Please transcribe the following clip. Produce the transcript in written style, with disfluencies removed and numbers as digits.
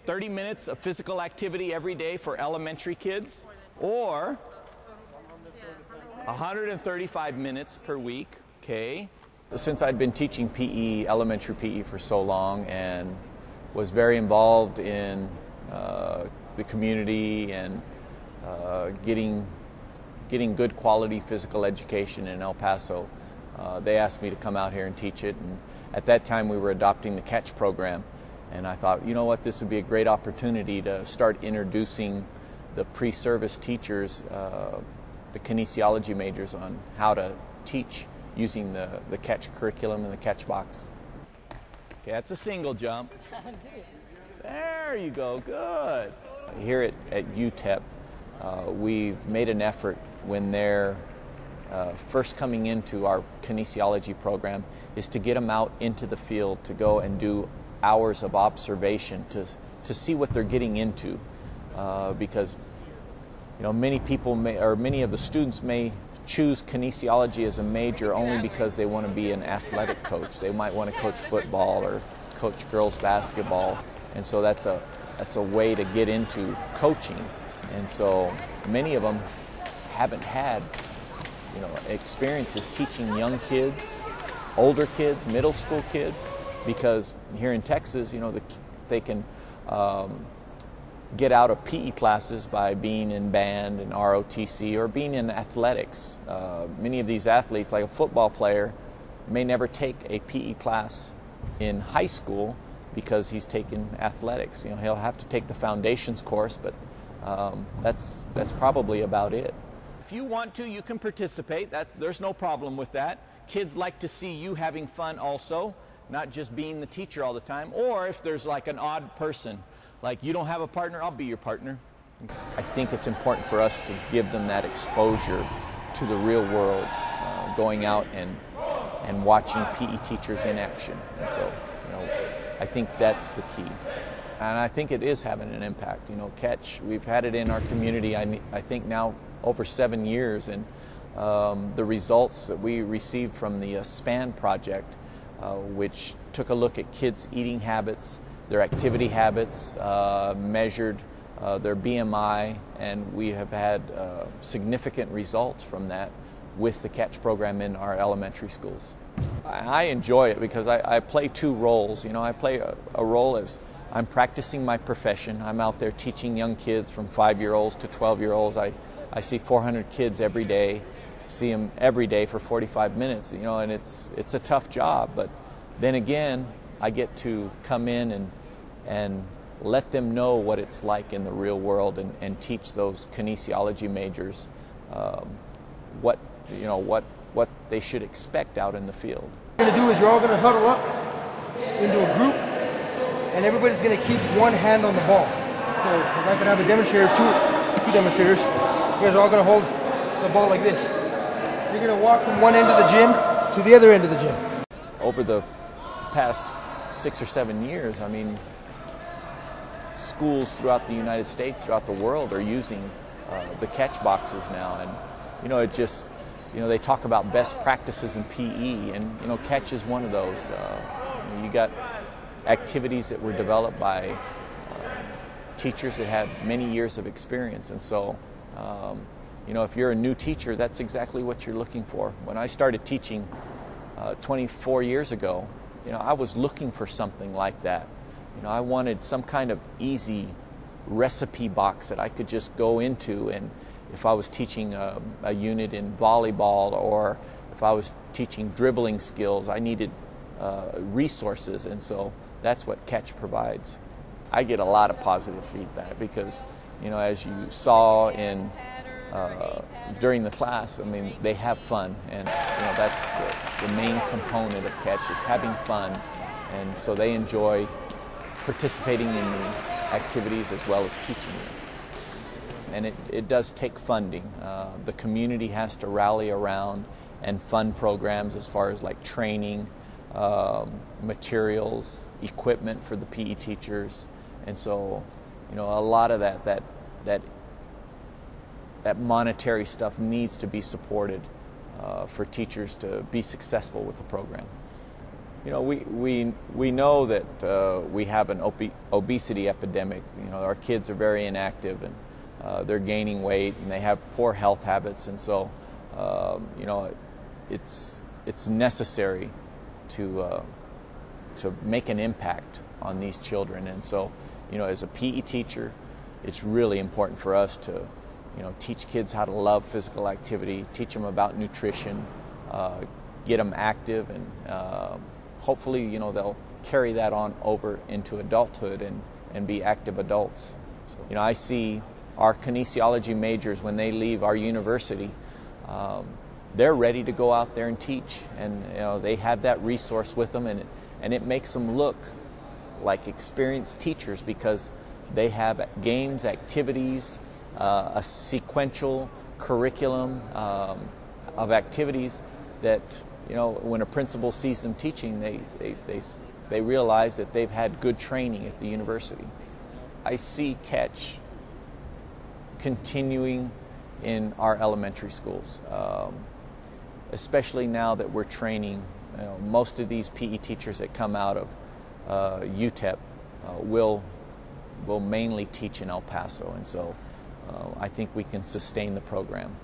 30 minutes of physical activity every day for elementary kids, or 135 minutes per week, okay? Since I'd been teaching PE, elementary PE for so long, and was very involved in the community and getting good quality physical education in El Paso, they asked me to come out here and teach it. And at that time we were adopting the Catch program, and I thought, you know what, this would be a great opportunity to start introducing the pre-service teachers, the kinesiology majors, on how to teach using the Catch curriculum and the Catch box. Okay, that's a single jump. There you go, good. Here at UTEP, we've made an effort when they're first coming into our kinesiology program is to get them out into the field to go and do hours of observation to see what they're getting into, because many people many of the students may choose kinesiology as a major only because they want to be an athletic coach. They might want to coach football or coach girls basketball, and so that's a way to get into coaching. And so many of them haven't had experiences teaching young kids, older kids, middle school kids, because here in Texas, they can get out of PE classes by being in band and ROTC or being in athletics. Many of these athletes, like a football player, may never take a PE class in high school because he's taken athletics. He'll have to take the foundations course, but that's probably about it. If you want to, you can participate. There's no problem with that. Kids like to see you having fun also, not just being the teacher all the time. Or if there's like an odd person, like you don't have a partner, I'll be your partner. I think it's important for us to give them that exposure to the real world, going out and watching PE teachers in action. And so, I think that's the key. And I think it is having an impact. Catch, we've had it in our community, I think now over 7 years, and the results that we received from the SPAN project, which took a look at kids' eating habits, their activity habits, measured their BMI, and we have had significant results from that with the Catch program in our elementary schools. I enjoy it because I play two roles. I play a role as I'm practicing my profession. I'm out there teaching young kids from 5-year-olds to 12-year-olds. I see 400 kids every day, see them every day for 45 minutes, and it's a tough job. But then again, I get to come in and let them know what it's like in the real world and teach those kinesiology majors what they should expect out in the field. What you're going to do is you're all going to huddle up into a group, and everybody's going to keep one hand on the ball. So if I could have a demonstrator, two demonstrators, you guys are all going to hold the ball like this. You're going to walk from one end of the gym to the other end of the gym. Over the past 6 or 7 years, schools throughout the United States, throughout the world, are using the Catch boxes now, and it just, they talk about best practices in PE, and Catch is one of those. You got activities that were developed by teachers that had many years of experience, and so if you're a new teacher, that's exactly what you're looking for. When I started teaching 24 years ago, I was looking for something like that. I wanted some kind of easy recipe box that I could just go into, and if I was teaching a unit in volleyball, or if I was teaching dribbling skills, I needed resources, and so that's what Catch provides. I get a lot of positive feedback because, as you saw in during the class, they have fun, and that's the main component of Catch, is having fun, and so they enjoy participating in the activities as well as teaching them. And it does take funding. The community has to rally around and fund programs as far as like training, materials, equipment for the PE teachers, and so a lot of that monetary stuff needs to be supported for teachers to be successful with the program. We know that we have an obesity epidemic. Our kids are very inactive, and they're gaining weight, and they have poor health habits, and so it's necessary to make an impact on these children. And so, as a PE teacher, it's really important for us to teach kids how to love physical activity, teach them about nutrition, get them active, and hopefully, they'll carry that on over into adulthood and be active adults. So, I see our kinesiology majors, when they leave our university, they're ready to go out there and teach, and they have that resource with them, and it makes them look like experienced teachers because they have games, activities, a sequential curriculum of activities that when a principal sees them teaching, they realize that they've had good training at the university. I see catch continuing in our elementary schools, especially now that we're training. Most of these PE teachers that come out of UTEP will mainly teach in El Paso, and so I think we can sustain the program.